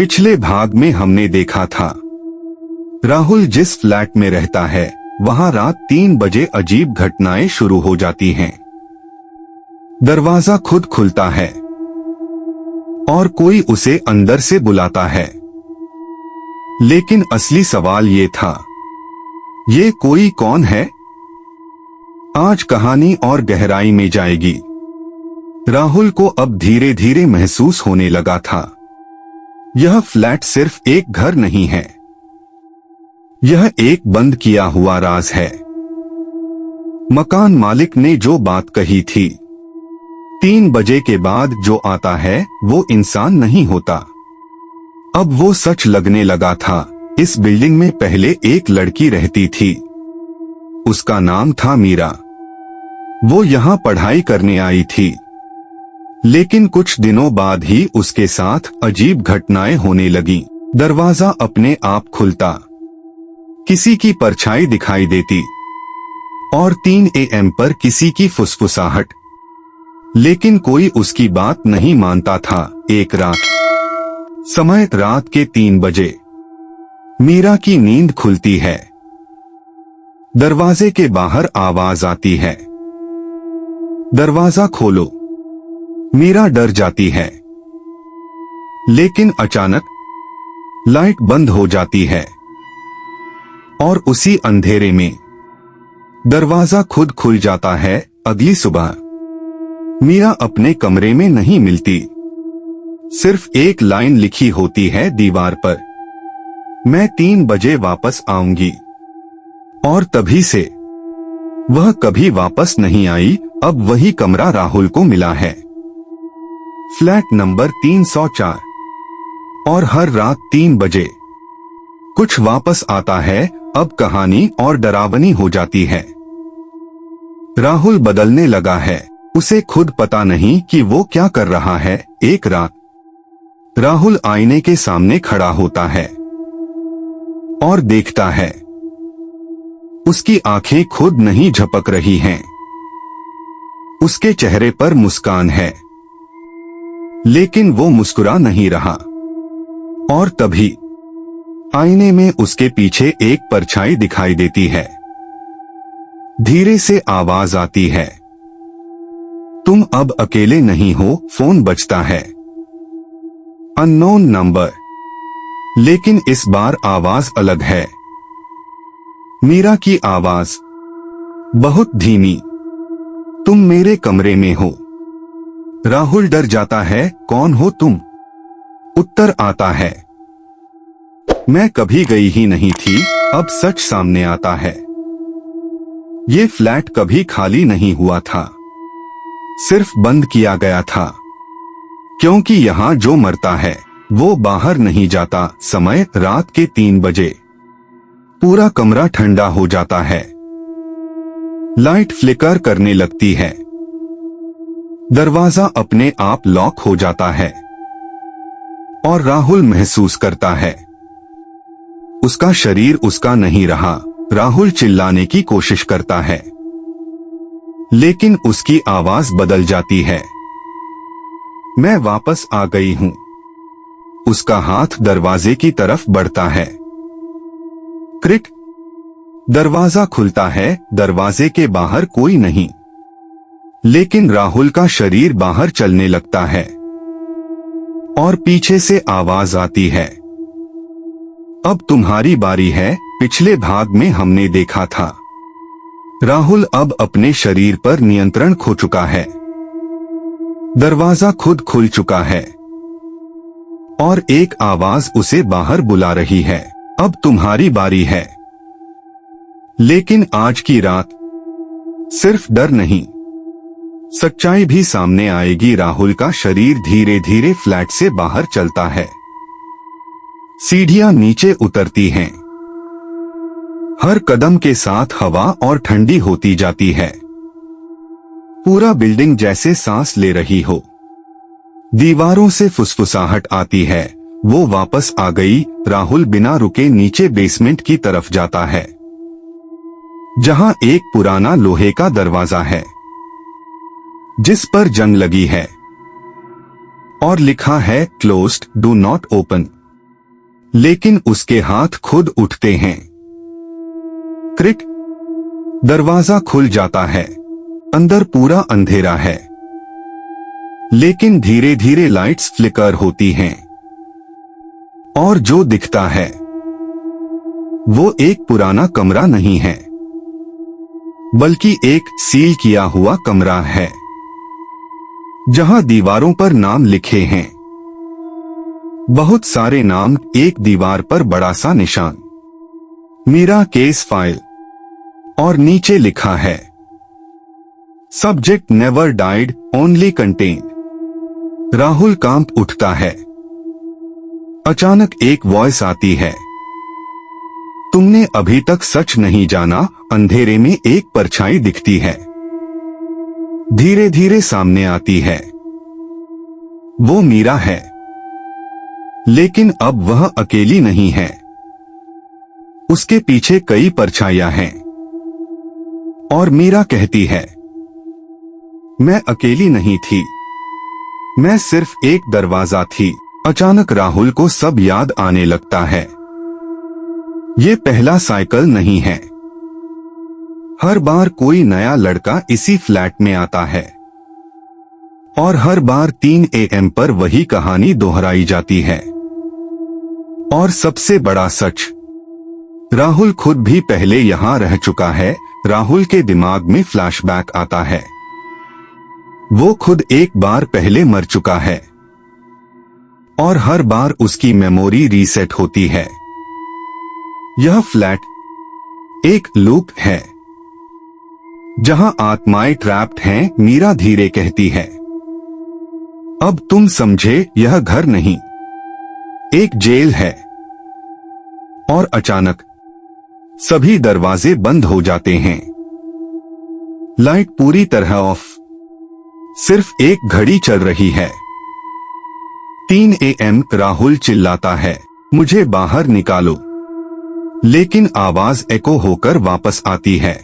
पिछले भाग में हमने देखा था राहुल जिस फ्लैट में रहता है वहां रात 3 बजे अजीब घटनाएं शुरू हो जाती हैं। दरवाजा खुद खुलता है और कोई उसे अंदर से बुलाता है। लेकिन असली सवाल ये था, ये कोई कौन है? आज कहानी और गहराई में जाएगी। राहुल को अब धीरे धीरे महसूस होने लगा था, यह फ्लैट सिर्फ एक घर नहीं है, यह एक बंद किया हुआ राज है। मकान मालिक ने जो बात कही थी, 3 बजे के बाद जो आता है वो इंसान नहीं होता, अब वो सच लगने लगा था। इस बिल्डिंग में पहले एक लड़की रहती थी, उसका नाम था मीरा। वो यहाँ पढ़ाई करने आई थी, लेकिन कुछ दिनों बाद ही उसके साथ अजीब घटनाएं होने लगी। दरवाजा अपने आप खुलता, किसी की परछाई दिखाई देती और 3 AM पर किसी की फुसफुसाहट, लेकिन कोई उसकी बात नहीं मानता था। एक रात, समय रात के 3 बजे, मीरा की नींद खुलती है। दरवाजे के बाहर आवाज आती है, दरवाजा खोलो। मीरा डर जाती है, लेकिन अचानक लाइट बंद हो जाती है और उसी अंधेरे में दरवाजा खुद खुल जाता है। अगली सुबह मीरा अपने कमरे में नहीं मिलती, सिर्फ एक लाइन लिखी होती है दीवार पर, मैं 3 बजे वापस आऊंगी। और तभी से वह कभी वापस नहीं आई। अब वही कमरा राहुल को मिला है, फ्लैट नंबर 304, और हर रात 3 बजे कुछ वापस आता है। अब कहानी और डरावनी हो जाती है। राहुल बदलने लगा है, उसे खुद पता नहीं कि वो क्या कर रहा है। एक रात राहुल आईने के सामने खड़ा होता है और देखता है, उसकी आंखें खुद नहीं झपक रही हैं, उसके चेहरे पर मुस्कान है, लेकिन वो मुस्कुरा नहीं रहा। और तभी आईने में उसके पीछे एक परछाई दिखाई देती है। धीरे से आवाज आती है, तुम अब अकेले नहीं हो। फोन बजता है, अननोन नंबर, लेकिन इस बार आवाज अलग है। मीरा की आवाज, बहुत धीमी, तुम मेरे कमरे में हो। राहुल डर जाता है, कौन हो तुम? उत्तर आता है, मैं कभी गई ही नहीं थी। अब सच सामने आता है, ये फ्लैट कभी खाली नहीं हुआ था, सिर्फ बंद किया गया था, क्योंकि यहाँ जो मरता है वो बाहर नहीं जाता। समय रात के 3 बजे, पूरा कमरा ठंडा हो जाता है, लाइट फ्लिकर करने लगती है, दरवाजा अपने आप लॉक हो जाता है और राहुल महसूस करता है, उसका शरीर उसका नहीं रहा। राहुल चिल्लाने की कोशिश करता है, लेकिन उसकी आवाज बदल जाती है, मैं वापस आ गई हूं। उसका हाथ दरवाजे की तरफ बढ़ता है, क्रिक, दरवाजा खुलता है। दरवाजे के बाहर कोई नहीं, लेकिन राहुल का शरीर बाहर चलने लगता है और पीछे से आवाज आती है, अब तुम्हारी बारी है। पिछले भाग में हमने देखा था, राहुल अब अपने शरीर पर नियंत्रण खो चुका है, दरवाजा खुद खुल चुका है और एक आवाज उसे बाहर बुला रही है, अब तुम्हारी बारी है। लेकिन आज की रात सिर्फ डर नहीं, सच्चाई भी सामने आएगी। राहुल का शरीर धीरे धीरे फ्लैट से बाहर चलता है, सीढ़ियां नीचे उतरती हैं, हर कदम के साथ हवा और ठंडी होती जाती है, पूरा बिल्डिंग जैसे सांस ले रही हो। दीवारों से फुसफुसाहट आती है, वो वापस आ गई। राहुल बिना रुके नीचे बेसमेंट की तरफ जाता है, जहां एक पुराना लोहे का दरवाजा है, जिस पर जंग लगी है और लिखा है क्लोज्ड, डू नॉट ओपन। लेकिन उसके हाथ खुद उठते हैं। क्रिक, दरवाजा खुल जाता है। अंदर पूरा अंधेरा है, लेकिन धीरे धीरे लाइट्स फ्लिकर होती हैं और जो दिखता है वो एक पुराना कमरा नहीं है, बल्कि एक सील किया हुआ कमरा है जहां दीवारों पर नाम लिखे हैं। बहुत सारे नाम, एक दीवार पर बड़ा सा निशान, मीरा केस फाइल, और नीचे लिखा है subject never died only contained. Rahul कांप उठता है। अचानक एक वॉइस आती है, तुमने अभी तक सच नहीं जाना। अंधेरे में एक परछाई दिखती है, धीरे धीरे सामने आती है। वो मीरा है, लेकिन अब वह अकेली नहीं है। उसके पीछे कई परछाइयां हैं और मीरा कहती है, मैं अकेली नहीं थी, मैं सिर्फ एक दरवाजा थी। अचानक राहुल को सब याद आने लगता है। ये पहला साइकिल नहीं है। हर बार कोई नया लड़का इसी फ्लैट में आता है और हर बार 3 AM पर वही कहानी दोहराई जाती है। और सबसे बड़ा सच, राहुल खुद भी पहले यहां रह चुका है। राहुल के दिमाग में फ्लैशबैक आता है। वो खुद एक बार पहले मर चुका है और हर बार उसकी मेमोरी रीसेट होती है। यह फ्लैट एक लूप है जहां आत्माएं ट्रैप्ड हैं। मीरा धीरे कहती है, अब तुम समझे, यह घर नहीं, एक जेल है। और अचानक सभी दरवाजे बंद हो जाते हैं। लाइट पूरी तरह ऑफ, सिर्फ एक घड़ी चल रही है। 3 AM राहुल चिल्लाता है, मुझे बाहर निकालो, लेकिन आवाज एको होकर वापस आती है,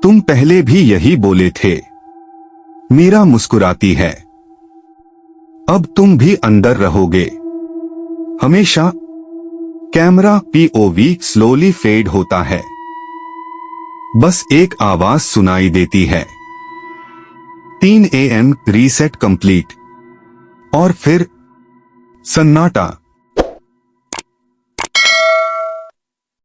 तुम पहले भी यही बोले थे। मीरा मुस्कुराती है, अब तुम भी अंदर रहोगे हमेशा। कैमरा POV स्लोली फेड होता है। बस एक आवाज सुनाई देती है, 3 AM रीसेट कंप्लीट। और फिर सन्नाटा।